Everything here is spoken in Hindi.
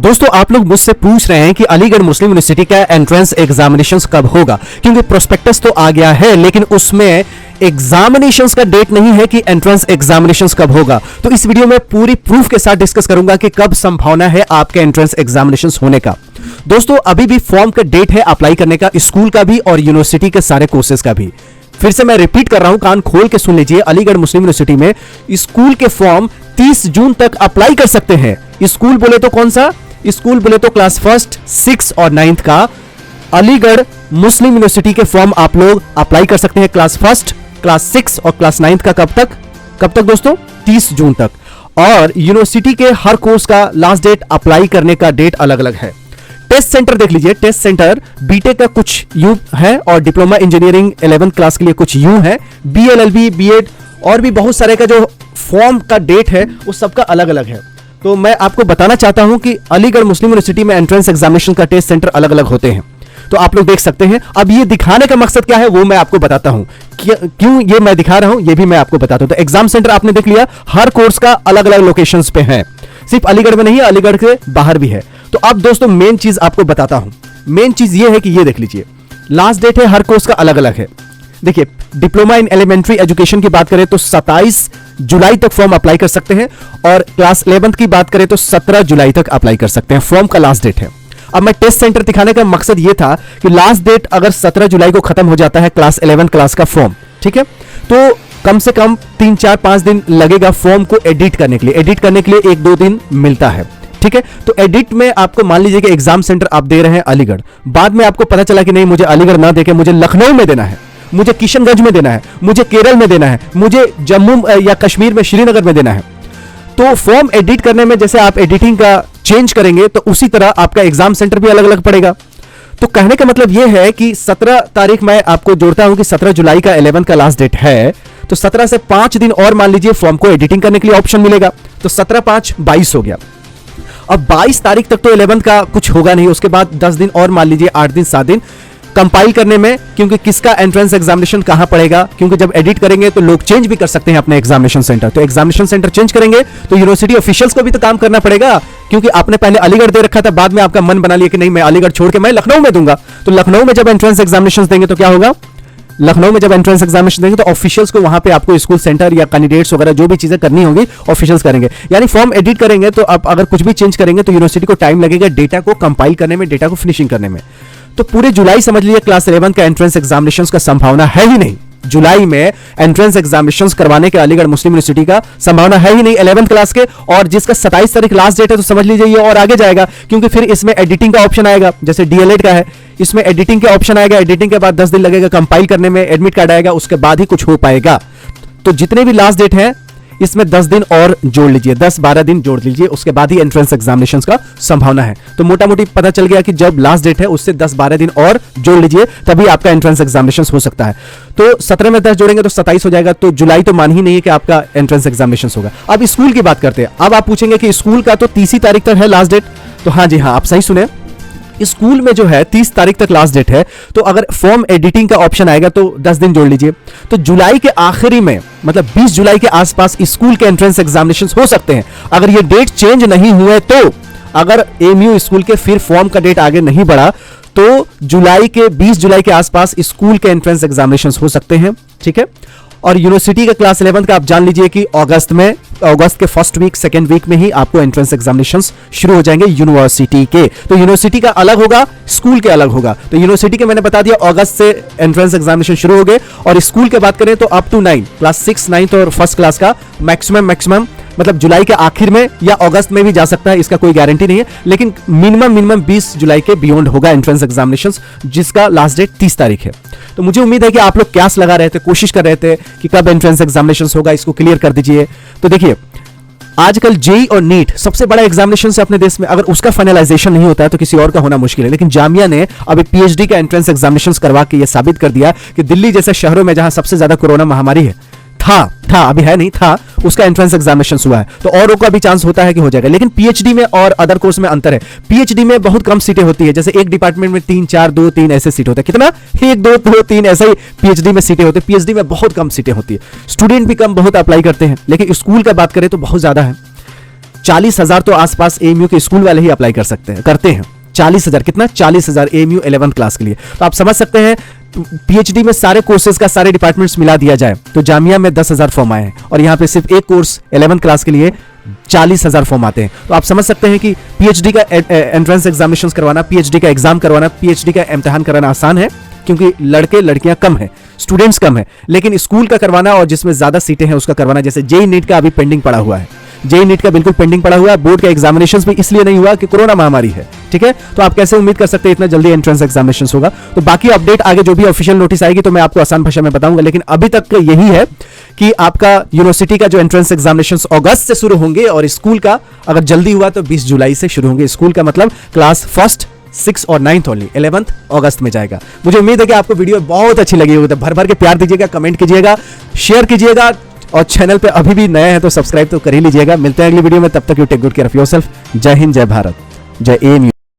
दोस्तों आप लोग मुझसे पूछ रहे हैं कि अलीगढ़ मुस्लिम यूनिवर्सिटी का एंट्रेंस एग्जामिनेशंस कब होगा, क्योंकि प्रोस्पेक्टस तो आ गया है लेकिन उसमें एग्जामिनेशंस का डेट नहीं है कि एंट्रेंस एग्जामिनेशंस कब होगा। तो इस वीडियो में पूरी प्रूफ के साथ डिस्कस करूंगा कि कब संभावना है आपके एंट्रेंस एग्जामिनेशंस होने का। दोस्तों अभी भी फॉर्म का डेट है अप्लाई करने का, स्कूल का भी और यूनिवर्सिटी के सारे कोर्सेज का भी। फिर से मैं रिपीट कर रहा हूं, कान खोल के सुन लीजिए। अलीगढ़ मुस्लिम यूनिवर्सिटी में स्कूल के फॉर्म 30 जून तक अप्लाई कर सकते हैं। स्कूल बोले तो कौन सा? स्कूल बोले तो क्लास 1, 6 और 9 का अलीगढ़ मुस्लिम यूनिवर्सिटी के फॉर्म आप लोग अप्लाई कर सकते हैं। क्लास 1, क्लास 6 और क्लास 9 का कब तक दोस्तों? 30 जून तक। और यूनिवर्सिटी के हर कोर्स का लास्ट डेट अप्लाई करने का डेट अलग अलग है। टेस्ट सेंटर देख लीजिए, टेस्ट सेंटर बीटेक का कुछ यू है और डिप्लोमा इंजीनियरिंग 11th क्लास के लिए कुछ यू है। बीएलएलबी, बीएड और भी बहुत सारे का जो फॉर्म का डेट है वो सबका अलग अलग है। तो मैं आपको बताना चाहता हूं कि अलीगढ़ मुस्लिम यूनिवर्सिटी में एंट्रेंस एग्जामिनेशन का टेस्ट सेंटर अलग अलग होते हैं, तो आप लोग देख सकते हैं। अब ये दिखाने का मकसद क्या है वो मैं आपको बताता हूं, क्यों ये मैं दिखा रहा हूं ये भी मैं आपको बताता हूं। तो एग्जाम सेंटर आपने देख लिया, हर कोर्स का अलग अलग लोकेशंस पे है, सिर्फ अलीगढ़ में नहीं, अलीगढ़ के बाहर भी है। तो अब दोस्तों मेन चीज आपको बताता हूं। मेन चीज ये है कि ये देख लीजिए, लास्ट डेट है हर कोर्स का अलग अलग है। देखिए डिप्लोमा इन एलिमेंट्री एजुकेशन की बात करें तो 27 जुलाई तक फॉर्म अप्लाई कर सकते हैं, और क्लास 11th की बात करें तो 17 जुलाई तक अप्लाई कर सकते हैं। फॉर्म का लास्ट डेट है। अब मैं टेस्ट सेंटर दिखाने का मकसद यह था कि लास्ट डेट अगर 17 जुलाई को खत्म हो जाता है क्लास 11 क्लास का फॉर्म, ठीक है, तो कम से कम 3, 4, 5 दिन लगेगा फॉर्म को एडिट करने के लिए। एडिट करने के लिए 1-2 दिन मिलता है, ठीक है। तो एडिट में आपको मान लीजिए कि एग्जाम सेंटर आप दे रहे हैं अलीगढ़, बाद में आपको पता चला कि नहीं मुझे अलीगढ़ ना देके मुझे लखनऊ में देना है, मुझे किशनगंज में देना है, मुझे केरल में देना है, मुझे जम्मू या कश्मीर में श्रीनगर में देना है। तो फॉर्म एडिट करने में जैसे आप एडिटिंग का चेंज करेंगे तो उसी तरह आपका एग्जाम सेंटर भी अलग अलग पड़ेगा। तो कहने का मतलब यह है कि 17 तारीख मैं आपको जोड़ता हूं कि 17 जुलाई का 11 का लास्ट डेट है, तो 17 से 5 दिन और मान लीजिए फॉर्म को एडिटिंग करने के लिए ऑप्शन मिलेगा। तो 17, 5, 22 हो गया। अब 22 तारीख तक तो 11 का कुछ होगा नहीं, उसके बाद 10 दिन और मान लीजिए 8 दिन 7 दिन कंपाइल करने में, क्योंकि किसका एंट्रेंस एग्जामिनेशन कहां पड़ेगा, क्योंकि जब एडिट करेंगे तो लोग चेंज भी कर सकते हैं अपने एग्जामिनेशन सेंटर। तो एग्जामिनेशन सेंटर चेंज करेंगे तो यूनिवर्सिटी ऑफिशियल्स को भी तो काम करना पड़ेगा, क्योंकि आपने पहले अलीगढ़ दे रखा था, बाद में आपका मन बना लिया कि नहीं मैं अलीगढ़ छोड़ के मैं लखनऊ में दूंगा। तो लखनऊ में जब एंट्रेंस एग्जामिनेशन देंगे तो क्या होगा? लखनऊ में जब एंट्रेंस एग्जामिनेशन देंगे तो ऑफिशियल्स को वहां पे आपको स्कूल सेंटर या कैंडिडेट्स वगैरह जो भी चीजें करनी होंगी ऑफिशियल्स करेंगे। यानी फॉर्म एडिट करेंगे तो अब अगर कुछ भी चेंज करेंगे तो यूनिवर्सिटी को टाइम लगेगा डेटा को कंपाइल करने में, डेटा को फिनिशिंग करने में। तो पूरे जुलाई समझ लीजिए क्लास 11 का एंट्रेंस एग्जामिनेशंस का संभावना है ही नहीं। जुलाई में एंट्रेंस एग्जामिनेशंस करवाने के अलीगढ़ मुस्लिम यूनिवर्सिटी का संभावना है ही नहीं 11th क्लास के। और जिसका 27 तारीख लास्ट डेट है तो समझ लीजिए ये और आगे जाएगा, क्योंकि फिर इसमें एडिटिंग का ऑप्शन आएगा, जैसे डीएलएड का है, इसमें एडिटिंग के ऑप्शन आएगा। एडिटिंग के बाद 10 दिन लगेगा कंपाइल करने में, एडमिट कार्ड आएगा, उसके बाद ही कुछ हो पाएगा। तो जितने भी लास्ट डेट है इसमें 10 दिन और जोड़ लीजिए, 10-12 दिन जोड़ लीजिए, उसके बाद ही एंट्रेंस एग्जामिनेशंस का संभावना है। तो मोटा मोटी पता चल गया कि जब लास्ट डेट है उससे 10-12 दिन और जोड़ लीजिए, तभी आपका एंट्रेंस एग्जामिनेशंस हो सकता है। तो 17 में 10 जोड़ेंगे तो 27 हो जाएगा। तो जुलाई तो मान ही नहीं है कि आपका एंट्रेंस एग्जामिनेशंस होगा। अब स्कूल की बात करते हैं। अब आप पूछेंगे कि स्कूल का तो 30 तारीख तक है लास्ट डेट। तो हाँ जी हाँ, आप सही सुने, स्कूल में जो है 30 तारीख तक लास्ट डेट है। तो अगर फॉर्म एडिटिंग का ऑप्शन आएगा तो 10 दिन जोड़ लीजिए। तो जुलाई के आखिरी में मतलब 20 जुलाई के आसपास स्कूल के एंट्रेंस एग्जामिनेशंस हो सकते हैं। अगर ये डेट चेंज नहीं हुए तो, अगर एमयू स्कूल के फिर फॉर्म का डेट आगे नहीं बढ़ा तो जुलाई के 20 जुलाई के आसपास स्कूल के एंट्रेंस एग्जामिनेशंस हो सकते हैं, ठीक है। और यूनिवर्सिटी का क्लास 11 का आप जान लीजिए कि अगस्त के फर्स्ट वीक, सेकेंड वीक में ही आपको एंट्रेंस एग्जामिनेशंस शुरू हो जाएंगे यूनिवर्सिटी के। तो यूनिवर्सिटी का अलग होगा, स्कूल के अलग होगा। तो यूनिवर्सिटी के मैंने बता दिया अगस्त से एंट्रेंस एग्जामिनेशन शुरू हो गए। और स्कूल के बात करें तो अप टू 9 क्लास 6, 9 और फर्स्ट क्लास का मैक्सिमम मतलब जुलाई के आखिर में या अगस्त में भी जा सकता है, इसका कोई गारंटी नहीं है, लेकिन मिनिमम 20 जुलाई के बियॉन्ड होगा एंट्रेंस एग्जामिनेशंस, जिसका लास्ट डेट 30 तारीख है। तो मुझे उम्मीद है कि आप लोग क्लास लगा रहे थे, कोशिश कर रहे थे कि कब एंट्रेंस एग्जामिनेशंस होगा, इसको क्लियर कर दीजिए। तो देखिए आजकल जेई और नीट सबसे बड़ा एग्जामिनेशन है अपने देश में, अगर उसका फाइनलाइजेशन नहीं होता है तो किसी और का होना मुश्किल है। लेकिन जामिया ने अभी पीएचडी का एंट्रेंस एग्जामिनेशंस करवा के ये साबित कर दिया कि दिल्ली जैसे शहरों में जहां सबसे ज्यादा कोरोना महामारी है था अभी है नहीं था, उसका एंट्रेंस एग्जामिनेशन हुआ है। तो औरों का भी चांस होता है कि हो जाएगा। लेकिन पीएचडी में और अदर कोर्स में अंतर है। पीएचडी में बहुत कम सीटें होती है, जैसे एक डिपार्टमेंट में 3, 4, 2, 3 ऐसे सीट होते हैं। कितना? 1, 2, 3 ऐसे ही पीएचडी में सीटें होती है। पीएचडी में बहुत कम सीटें होती है, स्टूडेंट भी कम बहुत अप्लाई करते हैं। लेकिन स्कूल का बात करें तो बहुत ज्यादा है। 40,000 तो आसपास एएमयू के स्कूल वाले ही अप्लाई कर सकते हैं, करते हैं। 40,000 कितना? 40,000 एएमयू 11th क्लास के लिए। तो आप समझ सकते हैं पीएचडी में सारे कोर्सेज का, सारे डिपार्टमेंट्स मिला दिया जाए तो जामिया में 10,000 फॉर्म आए हैं और यहां पे सिर्फ एक कोर्स 11th क्लास के लिए 40,000 फॉर्म आते हैं। तो आप समझ सकते हैं कि पीएचडी का एंट्रेंस एग्जामिनेशन करवाना, पीएचडी का एग्जाम करवाना, पीएचडी का इम्तिहान कराना आसान है, क्योंकि लड़के लड़कियां कम है, स्टूडेंट्स कम है। लेकिन स्कूल का करवाना और जिसमें ज्यादा सीटें हैं उसका करवाना, जैसे जेईई नीट का अभी पेंडिंग पड़ा हुआ है, जेईई नीट का बिल्कुल पेंडिंग पड़ा हुआ है। बोर्ड का एग्जामिनेशंस भी इसलिए नहीं हुआ कि कोरोना महामारी है, ठीक है। तो आप कैसे उम्मीद कर सकते हैं इतना जल्दी एंट्रेंस एग्जामिनेशंस होगा। तो बाकी अपडेट आगे जो भी ऑफिशियल नोटिस आएगी तो मैं आपको आसान भाषा में बताऊंगा, लेकिन अभी तक यही है कि आपका यूनिवर्सिटी का जो एंट्रेंस एग्जामिनेशंस अगस्त से शुरू होंगे और स्कूल का अगर जल्दी हुआ तो 20 जुलाई से शुरू होंगे। स्कूल का मतलब क्लास 1st 6 और 9th ओनली, 11th अगस्त में जाएगा। मुझे उम्मीद है कि आपको वीडियो बहुत अच्छी लगी होगी, तो भर भर के प्यार दीजिएगा, कमेंट कीजिएगा, शेयर कीजिएगा और चैनल पे अभी भी नए हैं तो सब्सक्राइब तो कर ही लीजिएगा। मिलते हैं अगली वीडियो में, तब तक you take good care of yourself. जय हिंद, जय भारत, जय एएमयू।